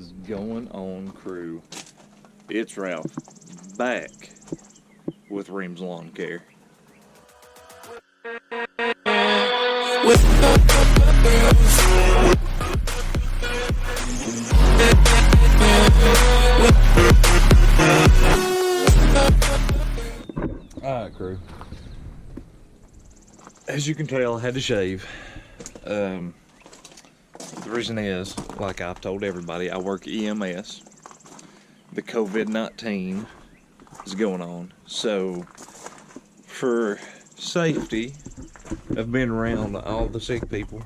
is going on, crew? It's Ralph back with Reams Lawn Care. Alright, crew. As you can tell, I had to shave. The reason is, like I've told everybody, I work EMS. The COVID-19 is going on. So, for safety of being around all the sick people,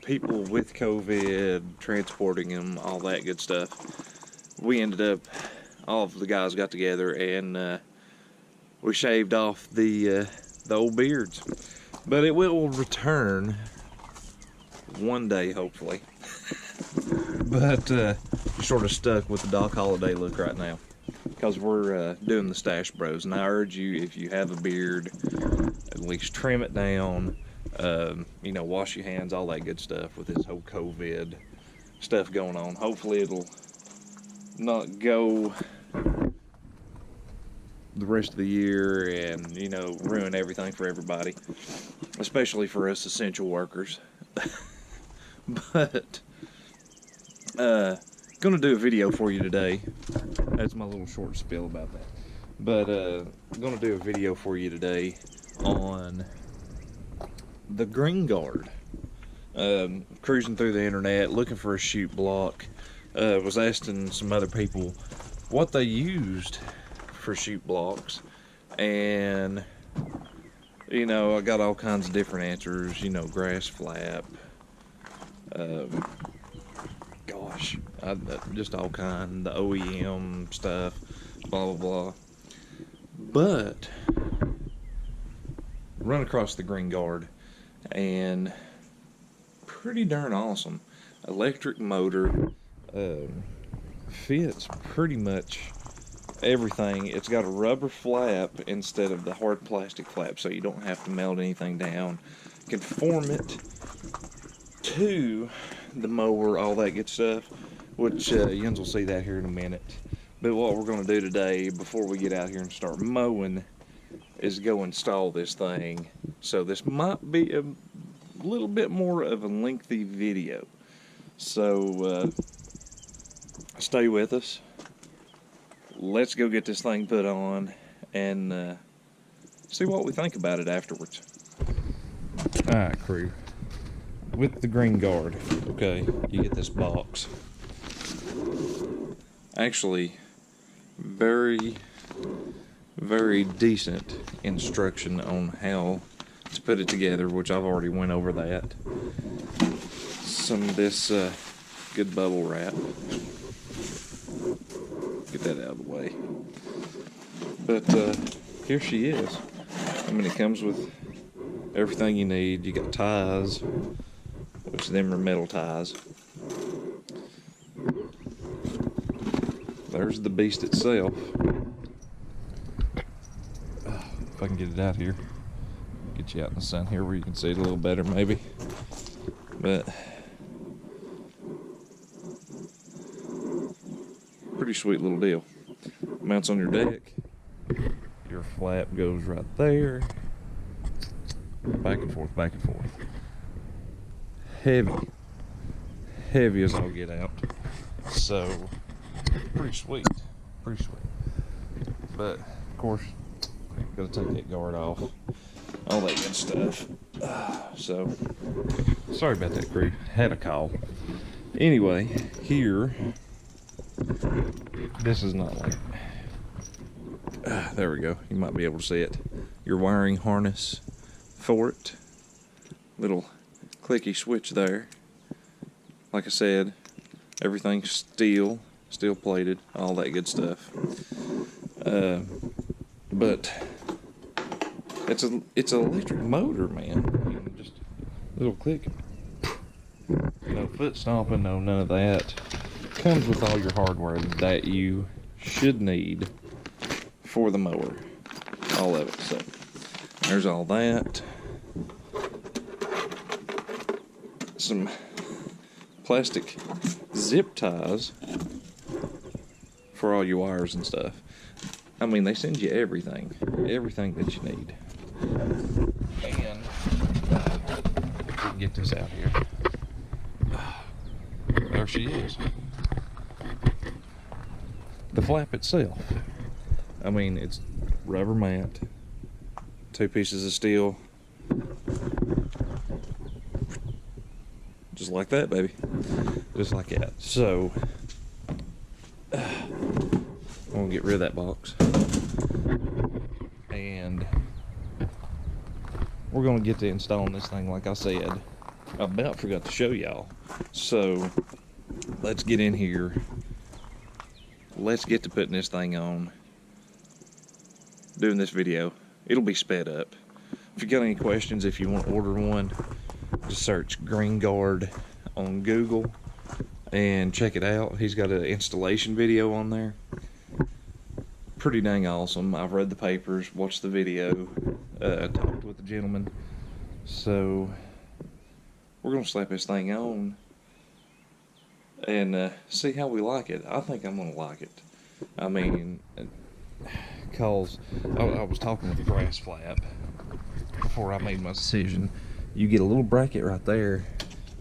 people with COVID, transporting them, all that good stuff, we ended up, all of the guys got together and we shaved off the old beards. But it will return one day, hopefully. But you're sort of stuck with the Doc Holiday look right now, because we're doing the Stash Bros. And I urge you, if you have a beard, at least trim it down. You know, wash your hands, all that good stuff with this whole COVID stuff going on. Hopefully it'll not go the rest of the year and, you know, ruin everything for everybody, especially for us essential workers. But gonna do a video for you today. That's my little short spiel about that. But gonna do a video for you today on the Green Gaurd. Cruising through the internet looking for a chute block. Was asking some other people what they used for chute blocks, and you know, I got all kinds of different answers. You know, grass flap, gosh, just all kind, the OEM stuff, blah blah blah. But run across the Green Gaurd, and pretty darn awesome. Electric motor, fits pretty much everything. It's got a rubber flap instead of the hard plastic flap, so you don't have to melt anything down. You can form it to the mower, all that good stuff, which Jens will see that here in a minute. But what we're going to do today, before we get out here and start mowing, is go install this thing. So this might be a little bit more of a lengthy video, so stay with us. Let's go get this thing put on and see what we think about it afterwards. Alright, crew. With the Green Gaurd, okay, you get this box. Actually, very, very decent instruction on how to put it together, which I've already went over that. Some of this good bubble wrap. Get that out of the way. But here she is. I mean, it comes with everything you need. You got ties, which them are metal ties. There's the beast itself. If I can get it out here, get you out in the sun here where you can see it a little better maybe. But pretty sweet little deal. Mounts on your deck. Your flap goes right there. Back and forth, back and forth. Heavy. Heavy as all get out. So, pretty sweet. Pretty sweet. But, of course, gotta take that guard off. All that good stuff. So, sorry about that, crew. Had a call. Anyway, here, this is not like, there we go. You might be able to see it. Your wiring harness for it. Little clicky switch there. Like I said, everything's steel plated, all that good stuff. But it's an electric motor, man. Just a little click. No foot stomping, no none of that. Comes with all your hardware that you should need for the mower. All of it. So there's all that. Some plastic zip ties for all your wires and stuff. I mean, they send you everything that you need. And if we can get this out here, there she is. The flap itself, I mean, it's rubber mat, 2 pieces of steel, just like that, baby, just like that. So I'm gonna get rid of that box, and we're gonna get to installing this thing. Like I said, I about forgot to show y'all, so let's get in here. Let's get to putting this thing on, doing this video. It'll be sped up. If you got any questions, if you want to order one, just search Green Gaurd on Google and check it out. He's got an installation video on there. Pretty dang awesome. I've read the papers, watched the video, talked with the gentleman. So we're gonna slap this thing on and see how we like it. I think I'm gonna like it. I mean, cause I was talking with the grass flap before I made my decision. You get a little bracket right there,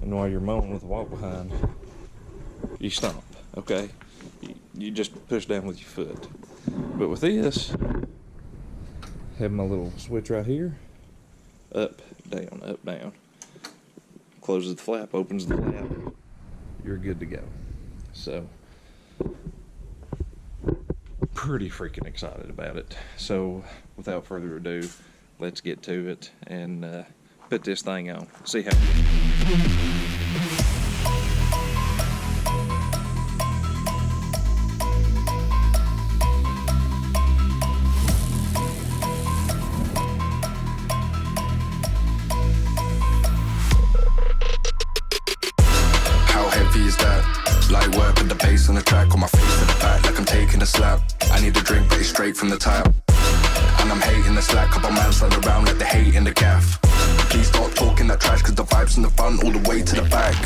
and while you're mowing with a walk behind, you stomp, okay? You just push down with your foot. But with this, have my little switch right here, up, down. Closes the flap, opens the flap. You're good to go. So, pretty freaking excited about it. So, without further ado, let's get to it and put this thing on. See how is that? Light work with the bass on the track, on my face to the back like I'm taking a slap. I need a drink, but it's straight from the tap. And I'm hating the slack, couple man slide around like they hate in the gaff. Please stop talking that trash, cause the vibes in the front all the way to the back.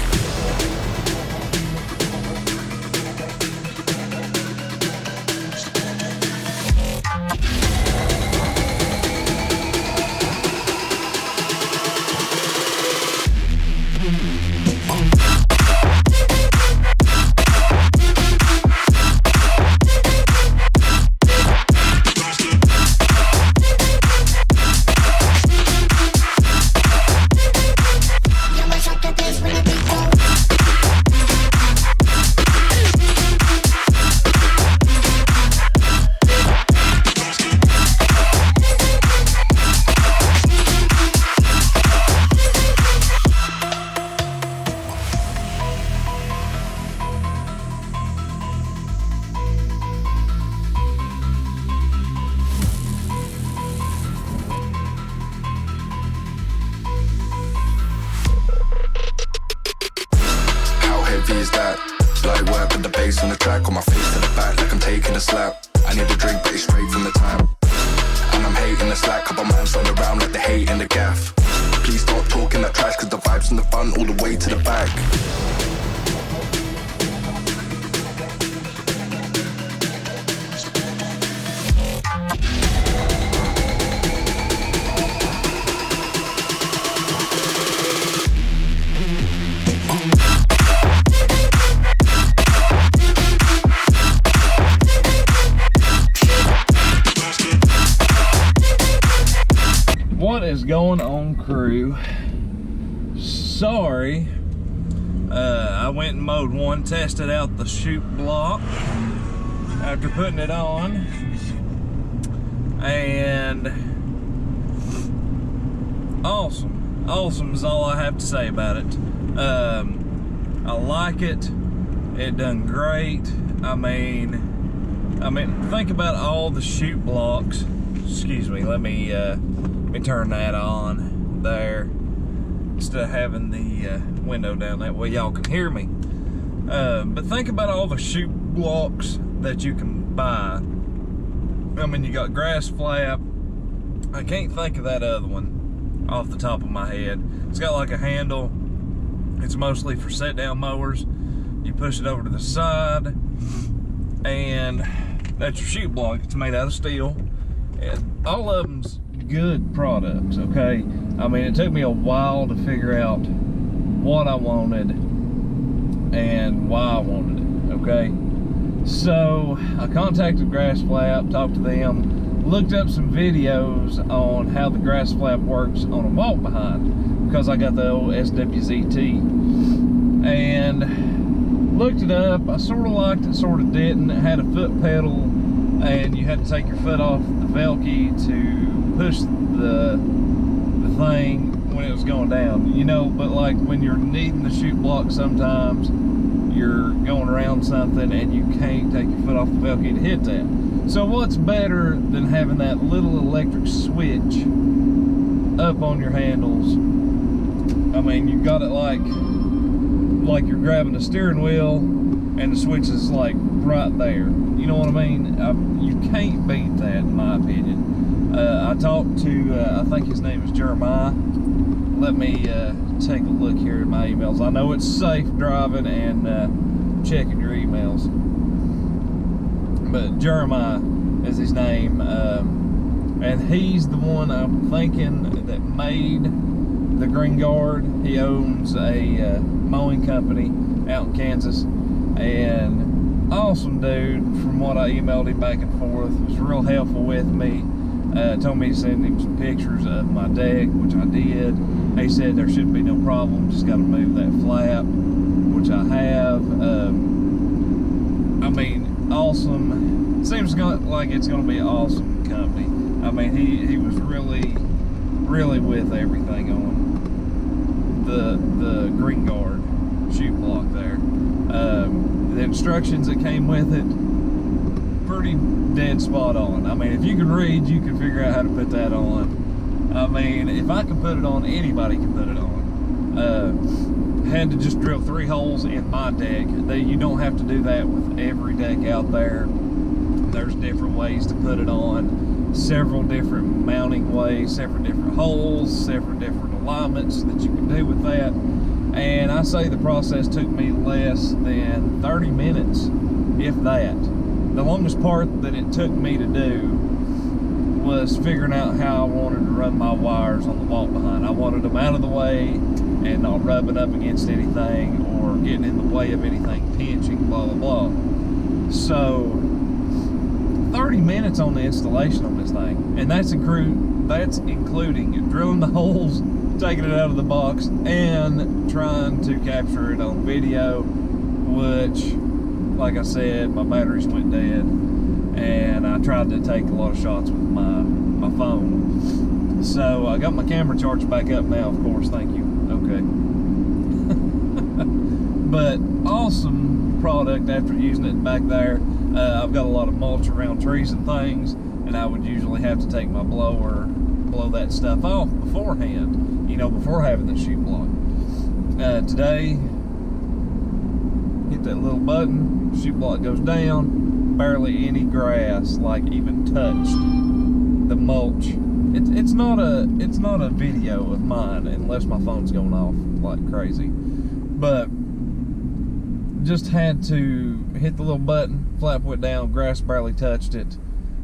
Is that? Light work with the bass on the track, on my face to the back like I'm taking a slap. I need a drink, but it's straight from the tap. And I'm hating the slack, couple man slide around like they hate in the gaff. Please stop talking that trash, cause the vibes in the front all the way to the back. What is going on, crew? Sorry, I went and mowed one, tested out the chute block after putting it on, and awesome is all I have to say about it. I like it. It done great. I mean, think about all the chute blocks. Excuse me, let me turn that on there instead of having the window down, that way y'all can hear me. But think about all the chute blocks that you can buy. I mean, you got grass flap. I can't think of that other one off the top of my head. It's got like a handle. It's mostly for set down mowers. you push it over to the side, and that's your chute block. It's made out of steel, and all of them's good products, okay? I mean, it took me a while to figure out what I wanted and why I wanted it, okay? So I contacted Grass Flap, talked to them, looked up some videos on how the grass flap works on a walk behind, because I got the old SWZT, and looked it up. I sort of liked it, sort of didn't. It had a foot pedal, and you had to take your foot off the Velky to push the thing when it was going down, you know. But like when you're needing the chute block, sometimes you're going around something and you can't take your foot off the Velky to hit that. So what's better than having that little electric switch up on your handles? I mean, you got it like you're grabbing the steering wheel and the switch is like right there. You know what I mean? You can't beat that, in my opinion. I talked to, I think his name is Jeremiah. Let me take a look here at my emails. I know it's safe driving and checking your emails, but Jeremiah is his name, and he's the one I'm thinking that made the Green Gaurd. He owns a mowing company out in Kansas, and awesome dude. From what I emailed him back and forth, was real helpful with me. Told me to send him some pictures of my deck, which I did. He said there shouldn't be no problem, just got to move that flap, which I have. I mean, awesome. Seems like it's going to be an awesome company. I mean, he was really with everything on the Green Gaurd chute block there. The instructions that came with it, pretty dead spot on. I mean, if you can read, you can figure out how to put that on. I mean, if I can put it on, anybody can put it on. Had to just drill 3 holes in my deck. You don't have to do that with every deck out there. There's different ways to put it on, several different mounting ways, several different holes, several different alignments that you can do with that. And I say the process took me less than 30 minutes, if that. The longest part that it took me to do was figuring out how I wanted to run my wires on the walk behind. I wanted them out of the way and not rubbing up against anything or getting in the way of anything pinching, blah, blah, blah. So 30 minutes on the installation on this thing, and that's including drilling the holes, taking it out of the box, and trying to capture it on video, which, like I said, my batteries went dead, and I tried to take a lot of shots with my phone. So I got my camera charged back up now, of course, thank you. Okay. But awesome product after using it back there. I've got a lot of mulch around trees and things, and I would usually have to take my blower, blow that stuff off beforehand, you know, before having the chute block. Today, hit that little button, chute block goes down, barely any grass like even touched the mulch. It's not a video of mine unless my phone's going off like crazy, but just had to hit the little button, flap went down, grass barely touched it,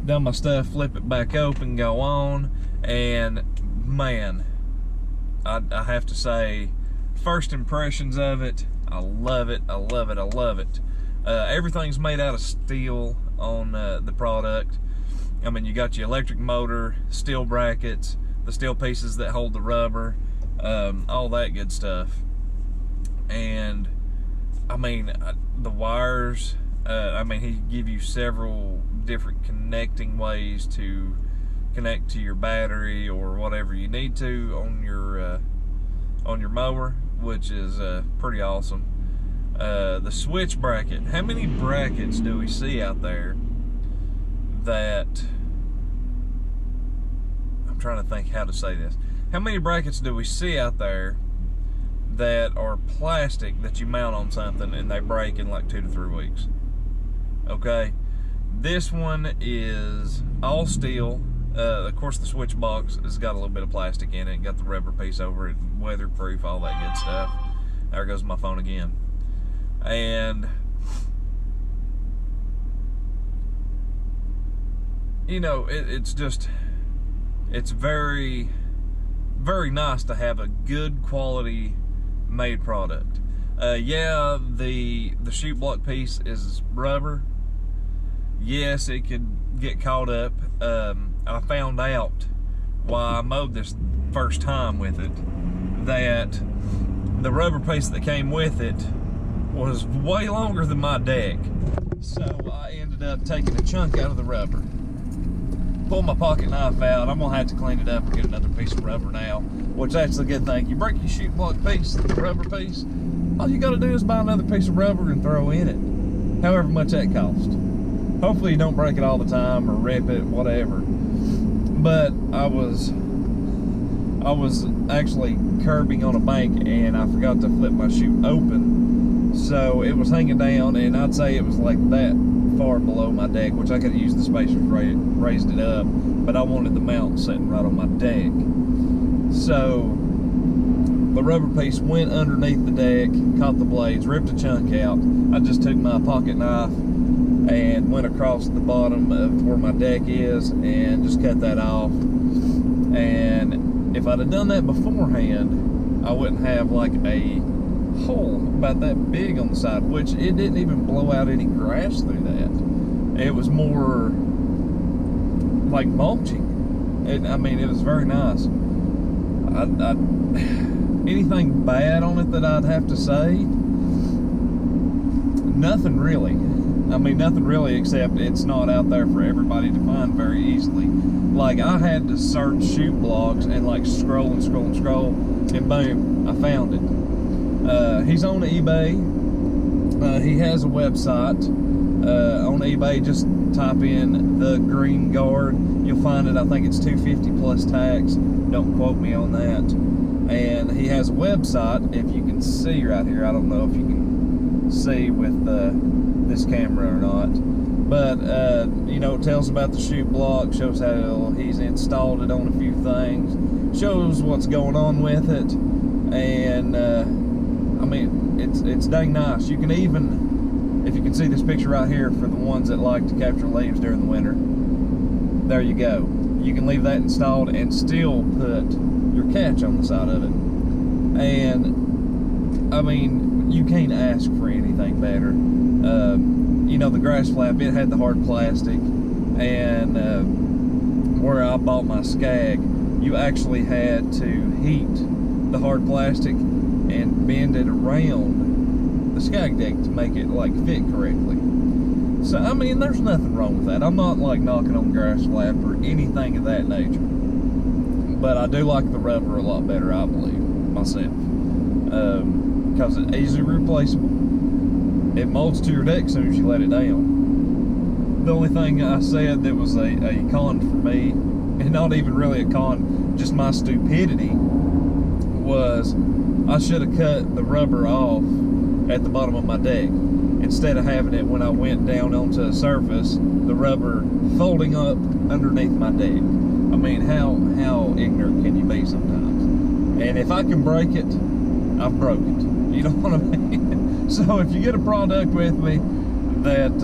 done my stuff, flip it back open, go on, and man, I have to say, first impressions of it, I love it, I love it, I love it. Everything's made out of steel on the product. I mean, you got your electric motor, steel brackets, the steel pieces that hold the rubber, all that good stuff. And I mean, the wires, I mean, he give you several different connecting ways to connect to your battery or whatever you need to on your mower, which is pretty awesome. The switch bracket, how many brackets do we see out there that, I'm trying to think how to say this, how many brackets do we see out there that are plastic that you mount on something and they break in like 2 to 3 weeks? Okay, this one is all steel. Of course, the switch box has got a little bit of plastic in it, got the rubber piece over it, weatherproof, all that good stuff. There goes my phone again. And you know, it's very, very nice to have a good quality made product. Yeah, the chute block piece is rubber. Yes, it could get caught up. I found out while I mowed this first time with it that the rubber piece that came with it was way longer than my deck. So I ended up taking a chunk out of the rubber. Pull my pocket knife out. I'm gonna have to clean it up and get another piece of rubber now, which that's a good thing. You break your chute block piece, the rubber piece, all you gotta do is buy another piece of rubber and throw in it, however much that costs. Hopefully you don't break it all the time or rip it, whatever. But I was actually curbing on a bank and I forgot to flip my chute open, so it was hanging down, and I'd say it was like that far below my deck, which I could have used the spacers, raised it up, but I wanted the mount sitting right on my deck. So the rubber piece went underneath the deck, caught the blades, ripped a chunk out. I just took my pocket knife and went across the bottom of where my deck is and just cut that off. And if I'd have done that beforehand, I wouldn't have like a hole about that big on the side, which it didn't even blow out any grass through that. It was more like mulching. I mean, it was very nice. Anything bad on it that I'd have to say? Nothing really. I mean, nothing really, except it's not out there for everybody to find very easily. Like, I had to search chute blocks and like scroll and scroll and scroll, and boom, I found it. He's on eBay. He has a website. On eBay, just type in the Green Gaurd. You'll find it. I think it's $250 plus tax. Don't quote me on that. And he has a website. If you can see right here, I don't know if you can see with this camera or not, but you know, it tells about the chute block, shows how he's installed it on a few things, shows what's going on with it, and I mean, it's dang nice. You can even, if you can see this picture right here, for the ones that like to capture leaves during the winter, there you go. You can leave that installed and still put your catch on the side of it. And I mean, you can't ask for anything better. You know, the grass flap, it had the hard plastic, and where I bought my scag, you actually had to heat the hard plastic and bend it around the scag deck to make it like fit correctly. So I mean, there's nothing wrong with that. I'm not like knocking on grass flap or anything of that nature, but I do like the rubber a lot better, I believe, myself, because it's easily replaceable. It molds to your deck as soon as you let it down. The only thing I said that was a con for me, and not even really a con, just my stupidity, was I should have cut the rubber off at the bottom of my deck, instead of having it when I went down onto the surface, the rubber folding up underneath my deck. I mean, how ignorant can you be sometimes? And if I can break it, I've broke it. You know what I mean? So if you get a product with me that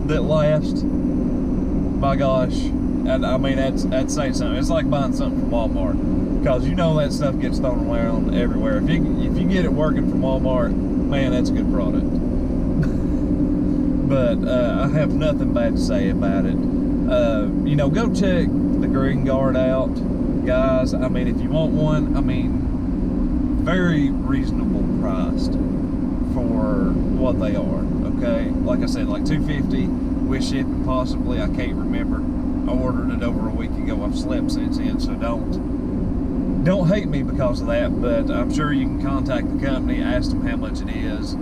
that lasts, by gosh, and I mean, that's saying something. It's like buying something from Walmart, because you know that stuff gets thrown around everywhere. If you get it working from Walmart, man, that's a good product. But I have nothing bad to say about it. You know, go check the Green Gaurd out, guys. I mean, if you want one, I mean, very reasonable priced for what they are. Okay, like I said, like $250 with shipping possibly. I can't remember. I ordered it over a week ago. I've slept since then, so don't hate me because of that. But I'm sure you can contact the company, ask them how much it is,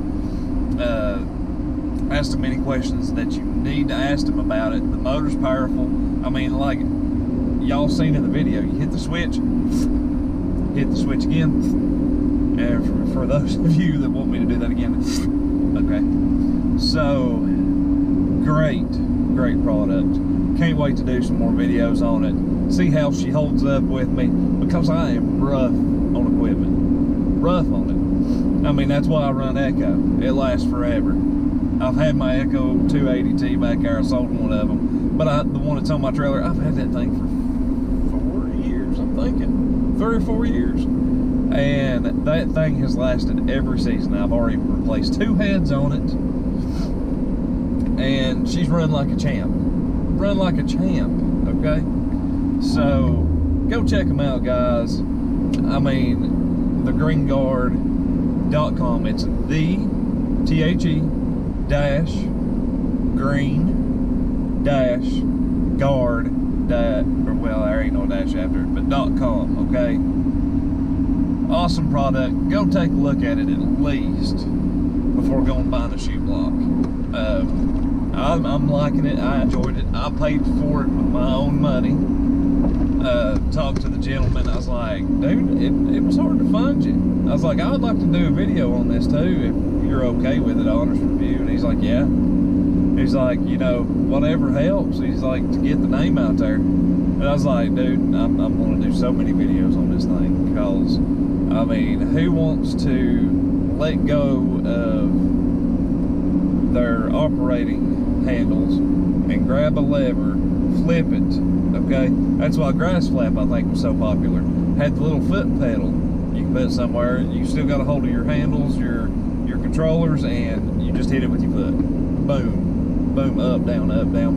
ask them any questions that you need to ask them about it. The motor's powerful. I mean, like y'all seen in the video, you hit the switch again, and for those of you that want me to do that again, okay. So great product. Can't wait to do some more videos on it, see how she holds up with me, because I am rough on equipment, rough on it. I mean, that's why I run Echo. It lasts forever. I've had my Echo 280T back there. I sold one of them. But the one that's on my trailer, I've had that thing for 4 years, I'm thinking. 3 or 4 years. And that thing has lasted every season. I've already replaced 2 heads on it. And she's run like a champ. Run like a champ, okay? So, go check them out, guys. I mean, the greengaurd.com. It's the THE-green-guard, well, there ain't no dash after it, but .com, okay? Awesome product. Go take a look at it at least before going buying a chute block. I'm liking it. I enjoyed it. I paid for it with my own money. Talked to the gentleman. I was like, dude, it was hard to find you. I was like, I would like to do a video on this too, if you're okay with it, honest review. And he's like, yeah. He's like, you know, whatever helps. He's like, to get the name out there. And I was like, dude, I'm going to do so many videos on this thing, because, I mean, who wants to let go of their operating handles and grab a lever, flip it, okay? That's why grass flap, I think, was so popular. Had the little foot pedal. You can put it somewhere. You still got a hold of your handles, your controllers, and you just hit it with your foot. Boom. Boom, up, down,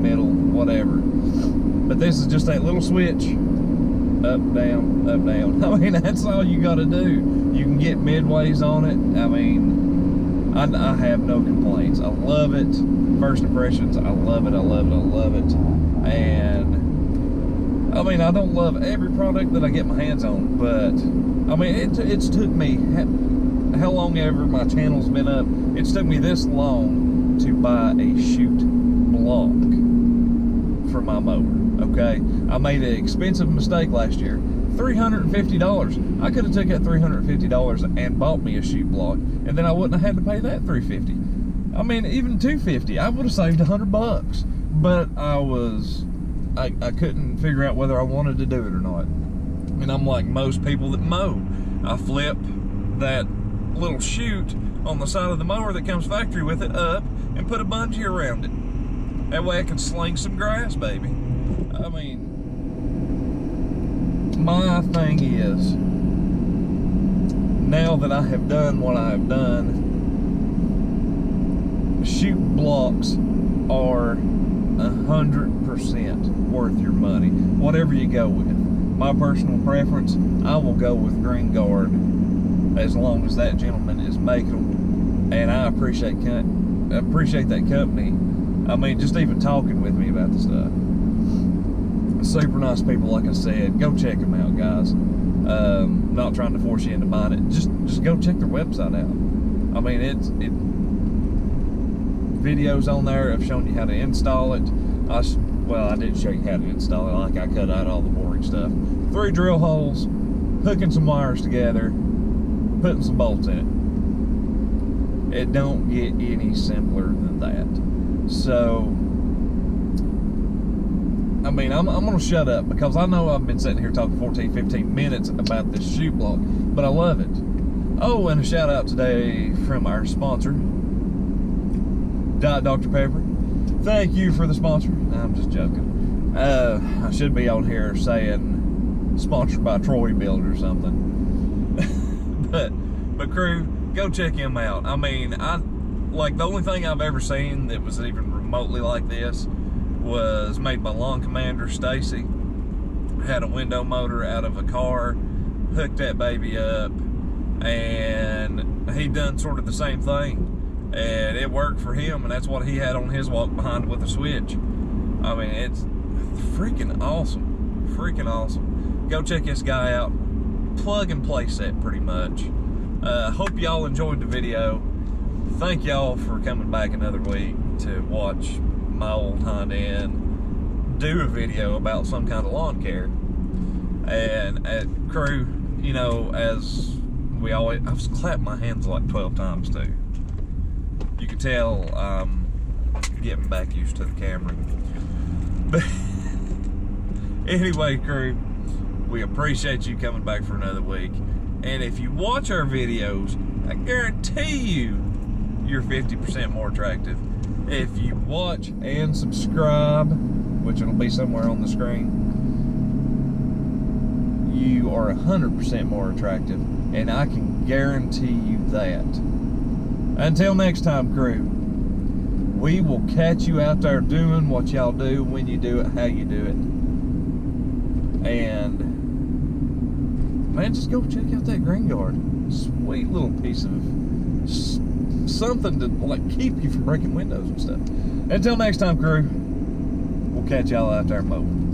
middle, whatever. But this is just that little switch. Up, down, up, down. I mean, that's all you got to do. You can get midways on it. I mean, I have no complaints. I love it. First impressions, I love it, I love it, I love it. And, I mean, I don't love every product that I get my hands on, but, I mean, it's took me, how long ever my channel's been up, it's took me this long to buy a chute block for my mower, okay? I made an expensive mistake last year. $350. I could have took that $350 and bought me a chute block, and then I wouldn't have had to pay that $350. I mean, even $250, I would have saved $100. But I couldn't figure out whether I wanted to do it or not. And I'm like most people that mow. I flip that little chute on the side of the mower that comes factory with it up and put a bungee around it. That way I can sling some grass, baby. I mean, my thing is, now that I have done what I have done, chute blocks are 100% worth your money, whatever you go with. My personal preference, I will go with Green Gaurd as long as that gentleman is making them, and I appreciate that company. I mean, just even talking with me about the stuff. Super nice people, like I said. Go check them out, guys. Not trying to force you into buying it. Just go check their website out. I mean, videos on there have shown you how to install it. Well, I didn't show you how to install it. Like, I cut out all the boring stuff. 3 drill holes, hooking some wires together, putting some bolts in it. It don't get any simpler than that. So, I mean, I'm going to shut up, because I know I've been sitting here talking 14, 15 minutes about this chute block, but I love it. Oh, and a shout out today from our sponsor, Diet Dr. Pepper. Thank you for the sponsor. I'm just joking. I should be on here saying sponsored by Troy Build or something. but crew, go check him out. I mean, like, the only thing I've ever seen that was even remotely like this was made by Lawn Commander Stacy. Had a window motor out of a car, hooked that baby up, and he done sort of the same thing. And it worked for him, and that's what he had on his walk behind with a switch. I mean, it's freaking awesome. Freaking awesome. Go check this guy out. Plug and play set, pretty much. Hope y'all enjoyed the video. Thank y'all for coming back another week to watch my old Honda and do a video about some kind of lawn care. And crew, you know, as we always, I've clapped my hands like 12 times too. You can tell I'm getting back used to the camera. But anyway, crew, we appreciate you coming back for another week. And if you watch our videos, I guarantee you're 50% more attractive. If you watch and subscribe, which it'll be somewhere on the screen, you are 100% more attractive, and I can guarantee you that. Until next time, crew, we will catch you out there doing what y'all do, when you do it, how you do it. And man, just go check out that Green Gaurd. Sweet little piece of something to like keep you from breaking windows and stuff. Until next time, crew, we'll catch y'all out there mowing.